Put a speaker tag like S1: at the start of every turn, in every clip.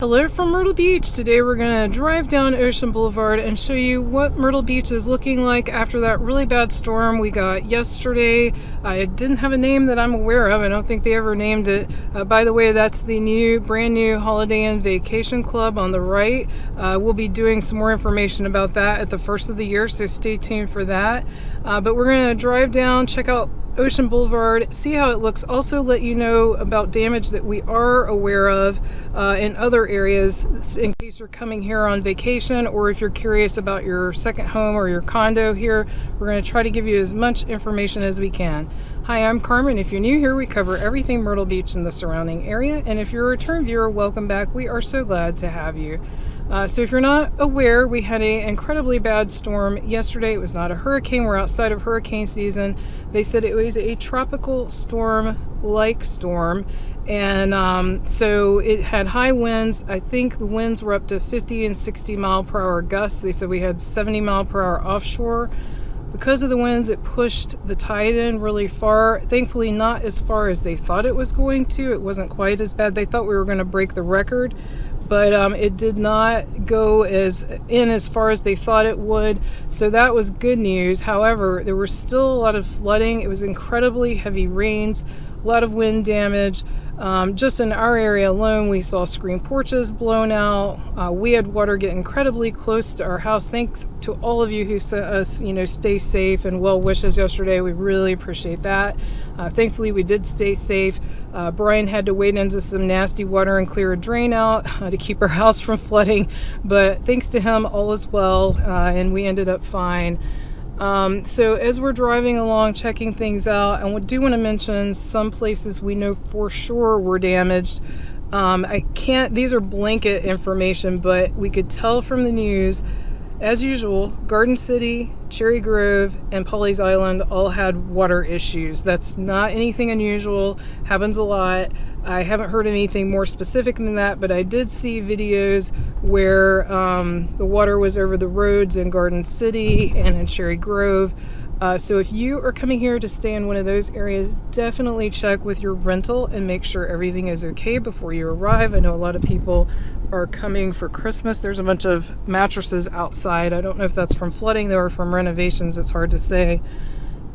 S1: Hello from Myrtle Beach. Today we're going to drive down Ocean Boulevard and show you what Myrtle Beach is looking like after that really bad storm we got yesterday. It didn't have a name that I'm aware of. I don't think they ever named it. By the way, that's the brand new Holiday Inn Vacation Club on the right. We'll be doing some more information about that at the first of the year, so stay tuned for that. But we're going to drive down, check out Ocean Boulevard, see how it looks, also let you know about damage that we are aware of in other areas in case you're coming here on vacation, or if you're curious about your second home or your condo here. We're going to try to give you as much information as we can. Hi, I'm Carmen. If you're new here, we cover everything Myrtle Beach and the surrounding area, and if you're a return viewer, welcome back. We are so glad to have you. So if you're not aware, we had an incredibly bad storm yesterday. It was not a hurricane. We're outside of hurricane season. They said it was a tropical storm-like storm. And so it had high winds. I think the winds were up to 50 and 60 mile per hour gusts. They said we had 70 mile per hour offshore. Because of the winds, it pushed the tide in really far. Thankfully, not as far as they thought it was going to. It wasn't quite as bad. They thought we were going to break the record, but it did not go as far as they thought it would. So that was good news. However, there was still a lot of flooding. It was incredibly heavy rains, a lot of wind damage. Just in our area alone, we saw screen porches blown out. We had water get incredibly close to our house. Thanks to all of you who sent us, stay safe and well wishes yesterday. We really appreciate that. Thankfully, we did stay safe. Brian had to wade into some nasty water and clear a drain out to keep our house from flooding. But thanks to him, all is well, and we ended up fine. So as we're driving along, checking things out, and we do want to mention some places we know for sure were damaged. These are blanket information, but we could tell from the news, as usual, Garden City, Cherry Grove, and Pawleys Island all had water issues. That's not anything unusual, happens a lot. I haven't heard anything more specific than that, but I did see videos where the water was over the roads in Garden City and in Cherry Grove. So if you are coming here to stay in one of those areas, definitely check with your rental and make sure everything is okay before you arrive. I know a lot of people are coming for Christmas. There's a bunch of mattresses outside. I don't know if that's from flooding though or from renovations. It's hard to say.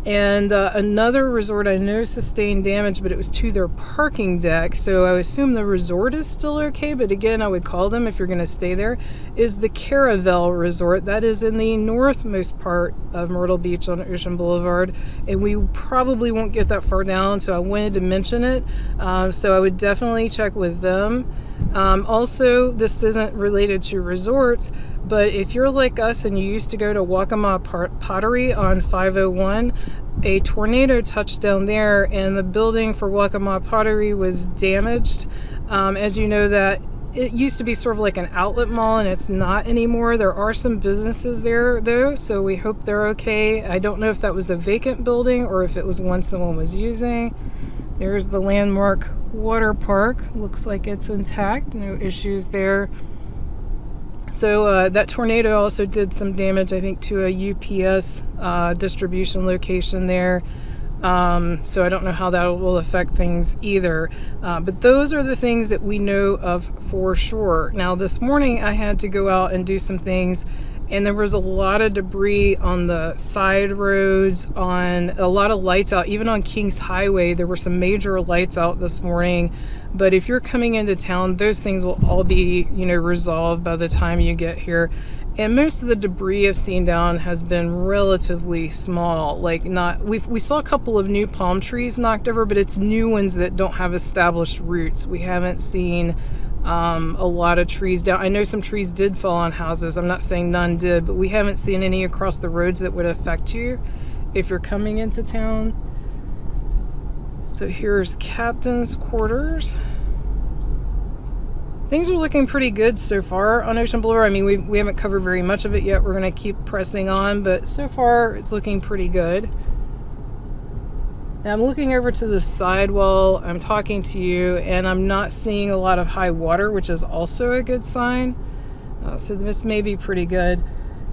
S1: And another resort I know sustained damage, but it was to their parking deck. So I assume the resort is still okay, but again, I would call them if you're going to stay there, is the Caravel Resort. That is in the northmost part of Myrtle Beach on Ocean Boulevard. And we probably won't get that far down, so I wanted to mention it. So I would definitely check with them. Also, this isn't related to resorts, but if you're like us and you used to go to Waccamaw Pottery on 501, a tornado touched down there and the building for Waccamaw Pottery was damaged. As you know, that it used to be sort of like an outlet mall and it's not anymore. There are some businesses there though, so we hope they're okay. I don't know if that was a vacant building or if it was one someone was using. There's the landmark water park. Looks like it's intact, no issues there. So that tornado also did some damage, I think, to a UPS distribution location there. So I don't know how that will affect things either. But those are the things that we know of for sure. Now, this morning I had to go out and do some things, and there was a lot of debris on the side roads, on a lot of lights out. Even on Kings Highway, there were some major lights out this morning. But if you're coming into town, those things will all be, resolved by the time you get here. And most of the debris I've seen down has been relatively small. We saw a couple of new palm trees knocked over, but it's new ones that don't have established roots. We haven't seen a lot of trees down. I know some trees did fall on houses. I'm not saying none did, but we haven't seen any across the roads that would affect you if you're coming into town. So here's Captain's Quarters. Things are looking pretty good so far on Ocean Boulevard. I mean, we haven't covered very much of it yet. We're going to keep pressing on, but so far it's looking pretty good. Now I'm looking over to the side while I'm talking to you, and I'm not seeing a lot of high water, which is also a good sign. So this may be pretty good.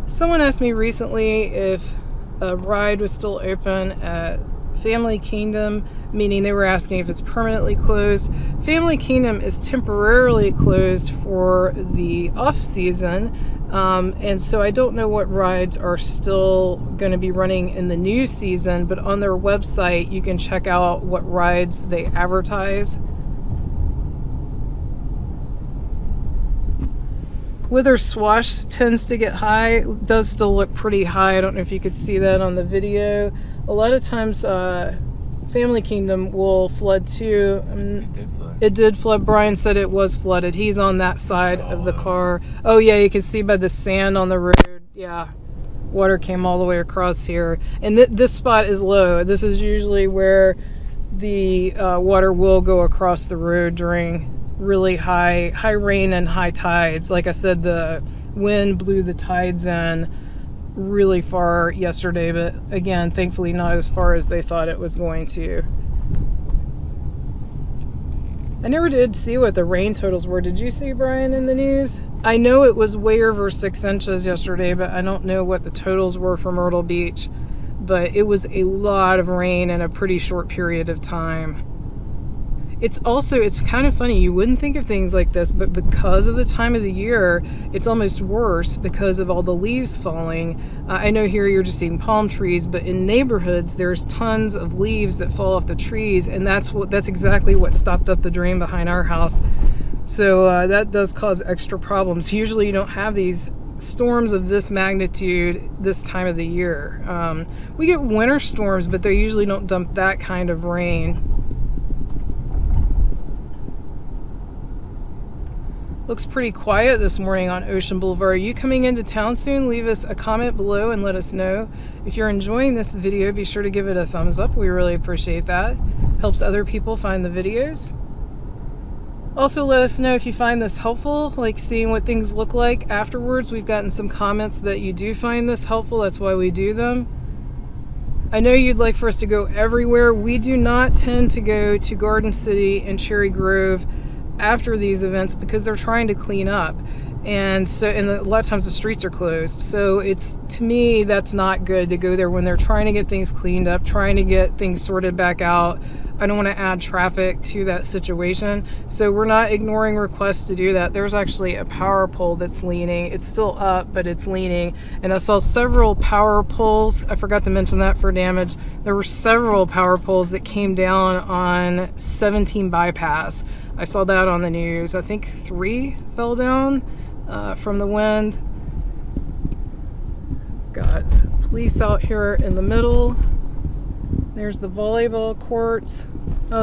S1: Someone asked me recently if a ride was still open at Family Kingdom, meaning they were asking if it's permanently closed. Family Kingdom is temporarily closed for the off-season, and so I don't know what rides are still going to be running in the new season, but on their website you can check out what rides they advertise. Wither Swash tends to get high. It does still look pretty high. I don't know if you could see that on the video. A lot of times Family Kingdom will flood too. It did flood. Brian said it was flooded. He's on that side of the car. Oh yeah, you can see by the sand on the road. Yeah, water came all the way across here. And this spot is low. This is usually where the water will go across the road during really high rain and high tides. Like I said, the wind blew the tides in really far yesterday, but again, thankfully not as far as they thought it was going to. I never did see what the rain totals were. Did you see, Brian, in the news? I know it was way over 6 inches yesterday, but I don't know what the totals were for Myrtle Beach. But it was a lot of rain in a pretty short period of time. It's kind of funny, you wouldn't think of things like this, but because of the time of the year, it's almost worse because of all the leaves falling. I know here you're just seeing palm trees, but in neighborhoods, there's tons of leaves that fall off the trees, and that's exactly what stopped up the drain behind our house. So that does cause extra problems. Usually you don't have these storms of this magnitude this time of the year. We get winter storms, but they usually don't dump that kind of rain. Looks pretty quiet this morning on Ocean Boulevard. Are you coming into town soon? Leave us a comment below and let us know. If you're enjoying this video, be sure to give it a thumbs up. We really appreciate that. Helps other people find the videos. Also, let us know if you find this helpful, like seeing what things look like afterwards. We've gotten some comments that you do find this helpful. That's why we do them. I know you'd like for us to go everywhere. We do not tend to go to Garden City and Cherry Grove after these events because they're trying to clean up, and a lot of times the streets are closed. So to me, that's not good to go there when they're trying to get things cleaned up, trying to get things sorted back out. I don't want to add traffic to that situation, so we're not ignoring requests to do that. There's actually a power pole that's leaning. It's still up, but it's leaning, and I saw several power poles. I forgot to mention that for damage. There were several power poles that came down on 17 bypass. I saw that on the news. I think 3 fell down from the wind. Got police out here in the middle. There's the volleyball courts.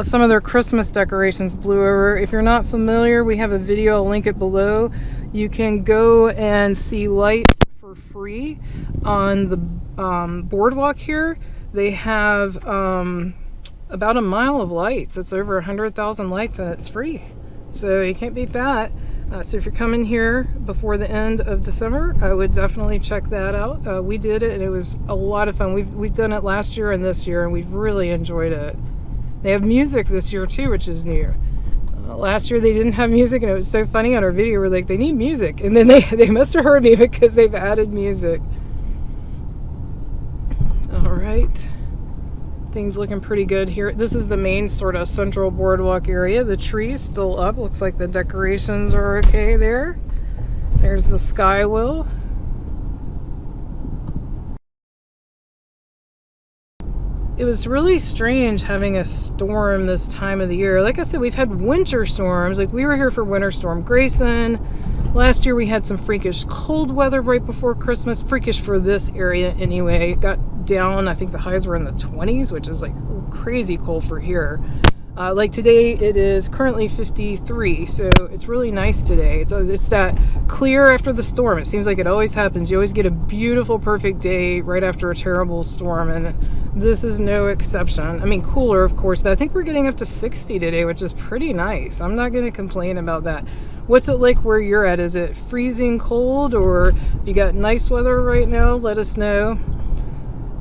S1: Some of their Christmas decorations blew over. If you're not familiar, we have a video. I'll link it below. You can go and see lights for free on the Boardwalk here. They have about a mile of lights. It's over 100,000 lights and it's free. So you can't beat that. So if you're coming here before the end of December, I would definitely check that out. We did it and it was a lot of fun. We've done it last year and this year and we've really enjoyed it. They have music this year too, which is new. Last year they didn't have music and it was so funny on our video. We're like, they need music. And then they must have heard me because they've added music. All right. Things looking pretty good here. This is the main sort of central boardwalk area. The tree's still up. Looks like the decorations are okay there. There's the sky wheel. It was really strange having a storm this time of the year. Like I said, we've had winter storms. Like we were here for Winter Storm Grayson. Last year we had some freakish cold weather right before Christmas. Freakish for this area anyway. It got down, I think the highs were in the 20s, which is like crazy cold for here. Like today it is currently 53, so it's really nice today. It's that clear after the storm. It seems like it always happens. You always get a beautiful, perfect day right after a terrible storm, and this is no exception. I mean, cooler, of course, but I think we're getting up to 60 today, which is pretty nice. I'm not going to complain about that. What's it like where you're at? Is it freezing cold, or you got nice weather right now? Let us know.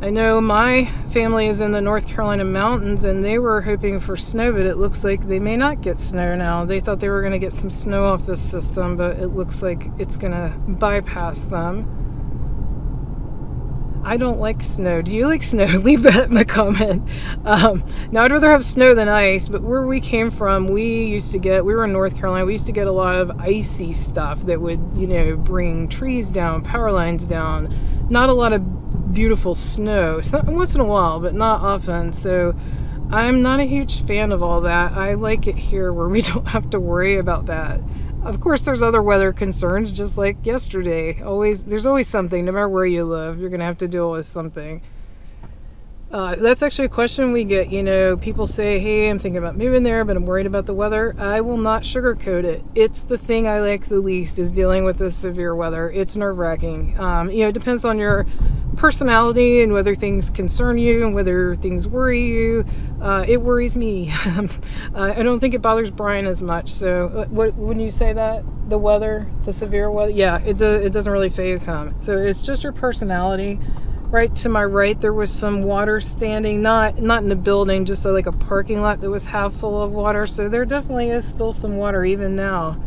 S1: I know my family is in the North Carolina mountains and they were hoping for snow, but it looks like they may not get snow now. They thought they were going to get some snow off this system, but it looks like it's going to bypass them. I don't like snow. Do you like snow? Leave that in the comment. Now, I'd rather have snow than ice, but where we came from, we were in North Carolina, we used to get a lot of icy stuff that would, bring trees down, power lines down. Not a lot of beautiful snow. Once in a while, but not often. So I'm not a huge fan of all that. I like it here where we don't have to worry about that. Of course, there's other weather concerns, just like yesterday. There's always something, no matter where you live, you're going to have to deal with something. That's actually a question we get. People say, hey, I'm thinking about moving there, but I'm worried about the weather. I will not sugarcoat it. It's the thing I like the least, is dealing with this severe weather. It's nerve-wracking. It depends on your personality and whether things concern you and whether things worry you. It worries me. I don't think it bothers Brian as much. So when you say that, the weather, the severe weather, yeah, it doesn't really faze him. So it's just your personality. Right to my right, there was some water standing, not in the building, just like a parking lot that was half full of water. So there definitely is still some water even now.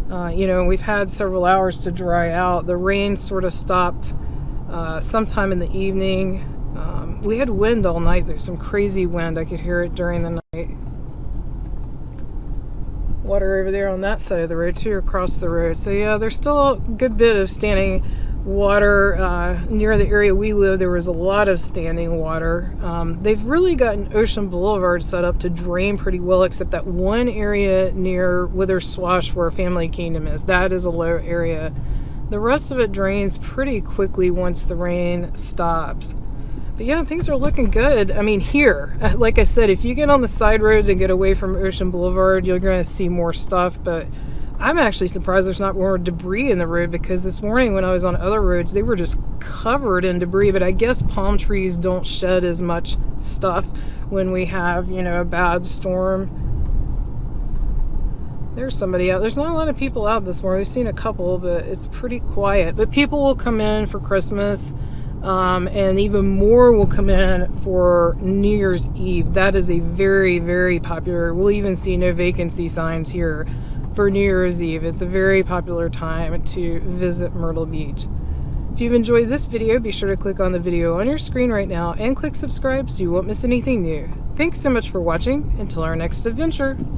S1: We've had several hours to dry out. The rain sort of stopped sometime in the evening. We had wind all night. There's some crazy wind. I could hear it during the night. Water over there on that side of the road too, across the road. So yeah, there's still a good bit of standing water near the area we live. There was a lot of standing water. They've really gotten Ocean Boulevard set up to drain pretty well, except that one area near Wither Swash where Family Kingdom is. That is a low area. The rest of it drains pretty quickly once the rain stops. But yeah, things are looking good. I mean, here, like I said, if you get on the side roads and get away from Ocean Boulevard, you're going to see more stuff. But I'm actually surprised there's not more debris in the road, because this morning when I was on other roads, they were just covered in debris. But I guess palm trees don't shed as much stuff when we have, a bad storm. There's somebody out. There's not a lot of people out this morning. We've seen a couple, but it's pretty quiet. But people will come in for Christmas, and even more will come in for New Year's Eve. That is a very, very popular. We'll even see no vacancy signs here for New Year's Eve. It's a very popular time to visit Myrtle Beach. If you've enjoyed this video, be sure to click on the video on your screen right now and click subscribe so you won't miss anything new. Thanks so much for watching. Until our next adventure.